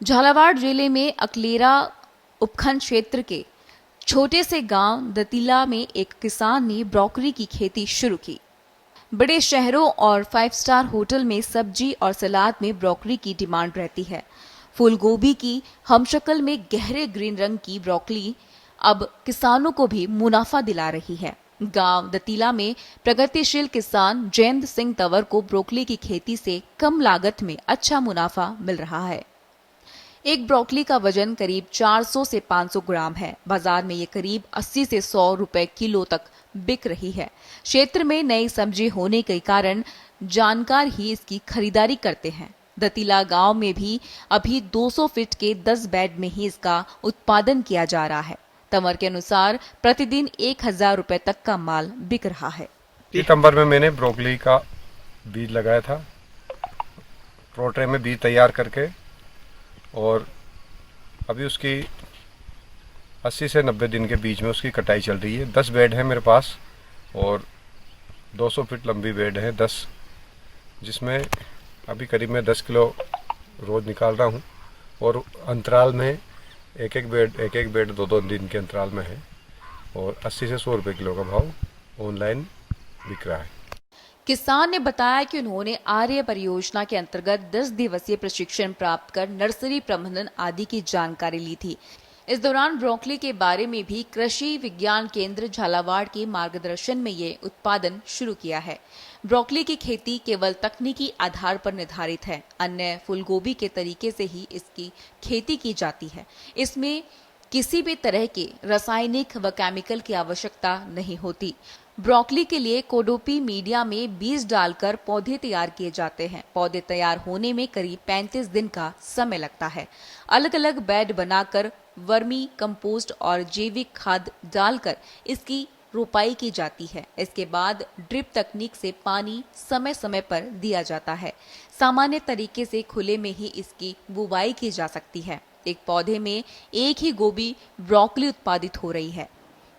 झालावाड़ जिले में अकलेरा उपखंड क्षेत्र के छोटे से गांव दतिला में एक किसान ने ब्रोकली की खेती शुरू की। बड़े शहरों और 5 स्टार होटल में सब्जी और सलाद में ब्रोकली की डिमांड रहती है। फूल गोभी की हमशक्ल में गहरे ग्रीन रंग की ब्रोकली अब किसानों को भी मुनाफा दिला रही है। गांव दतिला में प्रगतिशील किसान जयंत सिंह तंवर को ब्रोकली की खेती से कम लागत में अच्छा मुनाफा मिल रहा है। एक ब्रोकली का वजन करीब 400 से 500 ग्राम है। बाजार में ये करीब 80 से 100 रुपए किलो तक बिक रही है। क्षेत्र में नई सब्जी होने के कारण जानकार ही इसकी खरीदारी करते हैं। दतिला गांव में भी अभी 200 फीट के 10 बेड में ही इसका उत्पादन किया जा रहा है। तंवर के अनुसार प्रतिदिन 1000 रुपए तक का माल बिक रहा है। सितंबर में मैंने ब्रोकली का बीज लगाया था, प्रोट्रे में बीज तैयार करके, और अभी उसकी 80 से 90 दिन के बीच में उसकी कटाई चल रही है। 10 बेड है मेरे पास और 200 फीट लंबी बेड है 10, जिसमें अभी करीब मैं 10 किलो रोज़ निकाल रहा हूँ, और अंतराल में एक एक बेड 2-2 दिन के अंतराल में है, और 80 से 100 रुपये किलो का भाव ऑनलाइन बिक रहा है। किसान ने बताया कि उन्होंने आर्य परियोजना के अंतर्गत 10 दिवसीय प्रशिक्षण प्राप्त कर नर्सरी प्रबंधन आदि की जानकारी ली थी। इस दौरान ब्रोकली के बारे में भी कृषि विज्ञान केंद्र झालावाड़ के मार्गदर्शन में ये उत्पादन शुरू किया है। ब्रोकली की खेती केवल तकनीकी आधार पर निर्धारित है। अन्य फूलगोभी के तरीके से ही इसकी खेती की जाती है। इसमें किसी भी तरह के रासायनिक व केमिकल की आवश्यकता नहीं होती। ब्रोकली के लिए कोडोपी मीडिया में बीज डालकर पौधे तैयार किए जाते हैं। पौधे तैयार होने में करीब 35 दिन का समय लगता है। अलग अलग बेड बनाकर वर्मी कंपोस्ट और जैविक खाद डालकर इसकी रोपाई की जाती है। इसके बाद ड्रिप तकनीक से पानी समय समय पर दिया जाता है। सामान्य तरीके से खुले में ही इसकी बुवाई की जा सकती है। एक पौधे में एक ही गोभी ब्रोकली उत्पादित हो रही है।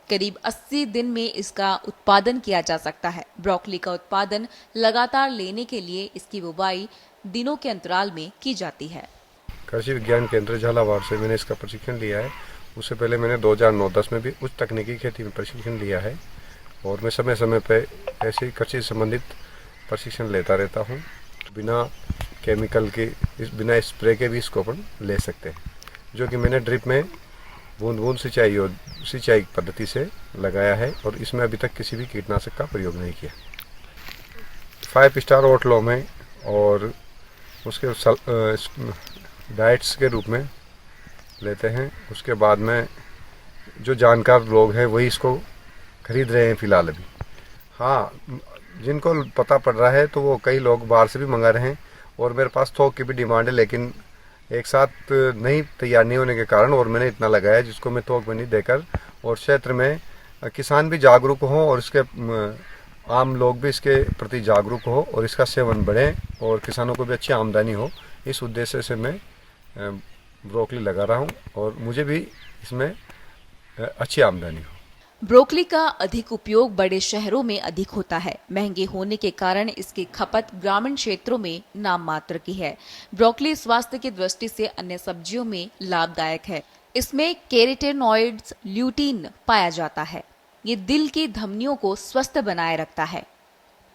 करीब 80 दिन में इसका उत्पादन किया जा सकता है। ब्रोकली का उत्पादन लगातार लेने के लिए इसकी बुवाई दिनों के अंतराल में की जाती है। कृषि विज्ञान केंद्र झालावाड़ से मैंने इसका प्रशिक्षण लिया है। उससे पहले मैंने 2009-10 में भी उच्च तकनीकी खेती में प्रशिक्षण लिया है, और मैं समय समय पे ऐसे कृषि संबंधित प्रशिक्षण लेता रहता हूँ। बिना केमिकल के, बिना स्प्रे के भी इसको अपन ले सकते हैं, जो कि मैंने ड्रिप में बूंद सिंचाई पद्धति से लगाया है, और इसमें अभी तक किसी भी कीटनाशक का प्रयोग नहीं किया। 5 स्टार होटलों में और उसके डाइट्स के रूप में लेते हैं। उसके बाद में जो जानकार लोग हैं वही इसको खरीद रहे हैं फिलहाल अभी। हाँ, जिनको पता पड़ रहा है तो वो कई लोग बाहर से भी मंगा रहे हैं, और मेरे पास थोक की भी डिमांड है, लेकिन एक साथ नहीं तैयार नहीं होने के कारण और मैंने इतना लगाया जिसको मैं थोक में नहीं देकर, और क्षेत्र में किसान भी जागरूक हो और इसके आम लोग भी इसके प्रति जागरूक हो और इसका सेवन बढ़े और किसानों को भी अच्छी आमदनी हो, इस उद्देश्य से मैं ब्रोकली लगा रहा हूँ, और मुझे भी इसमें अच्छी आमदनी हो। ब्रोकली का अधिक उपयोग बड़े शहरों में अधिक होता है। महंगे होने के कारण इसकी खपत ग्रामीण क्षेत्रों में नाम मात्र की है। ब्रोकली स्वास्थ्य की दृष्टि से अन्य सब्जियों में लाभदायक है। इसमें कैरोटीनॉइड्स, ल्यूटीन पाया जाता है। ये दिल की धमनियों को स्वस्थ बनाए रखता है।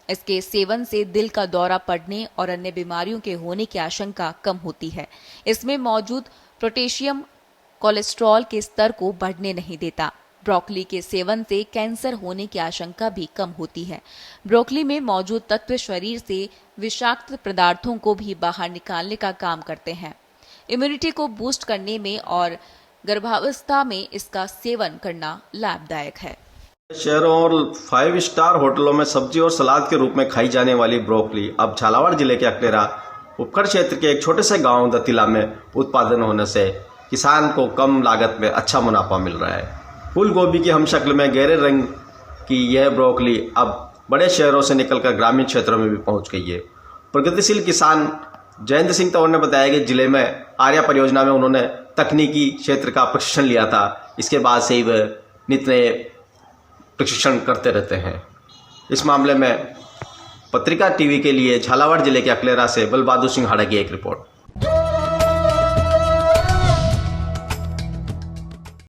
इसके सेवन से दिल का दौरा पड़ने और अन्य बीमारियों के होने की आशंका कम होती है। इसमें मौजूद पोटेशियम कोलेस्ट्रॉल के स्तर को बढ़ने नहीं देता। ब्रोकली के सेवन से कैंसर होने की आशंका भी कम होती है। ब्रोकली में मौजूद तत्व शरीर से विषाक्त पदार्थों को भी बाहर निकालने का काम करते हैं। इम्यूनिटी को बूस्ट करने में और गर्भावस्था में इसका सेवन करना लाभदायक है। शहरों और 5 स्टार होटलों में सब्जी और सलाद के रूप में खाई जाने वाली ब्रोकली अब झालावाड़ जिले के अकलेरा उपखंड क्षेत्र के एक छोटे से गांव दतिला में उत्पादन होने से किसान को कम लागत में अच्छा मुनाफा मिल रहा है। फूल गोभी की हमशक्ल में गहरे रंग की यह ब्रोकली अब बड़े शहरों से निकलकर ग्रामीण क्षेत्रों में भी पहुंच गई है। प्रगतिशील किसान जयंत सिंह तंवर ने बताया कि जिले में आर्या परियोजना में उन्होंने तकनीकी क्षेत्र का प्रशिक्षण लिया था। इसके बाद से ही वह नित्य नए प्रशिक्षण करते रहते हैं। इस मामले में पत्रिका टीवी के लिए झालावाड़ जिले के अकलेरा से बलबहादुर सिंह हाड़ा की एक रिपोर्ट।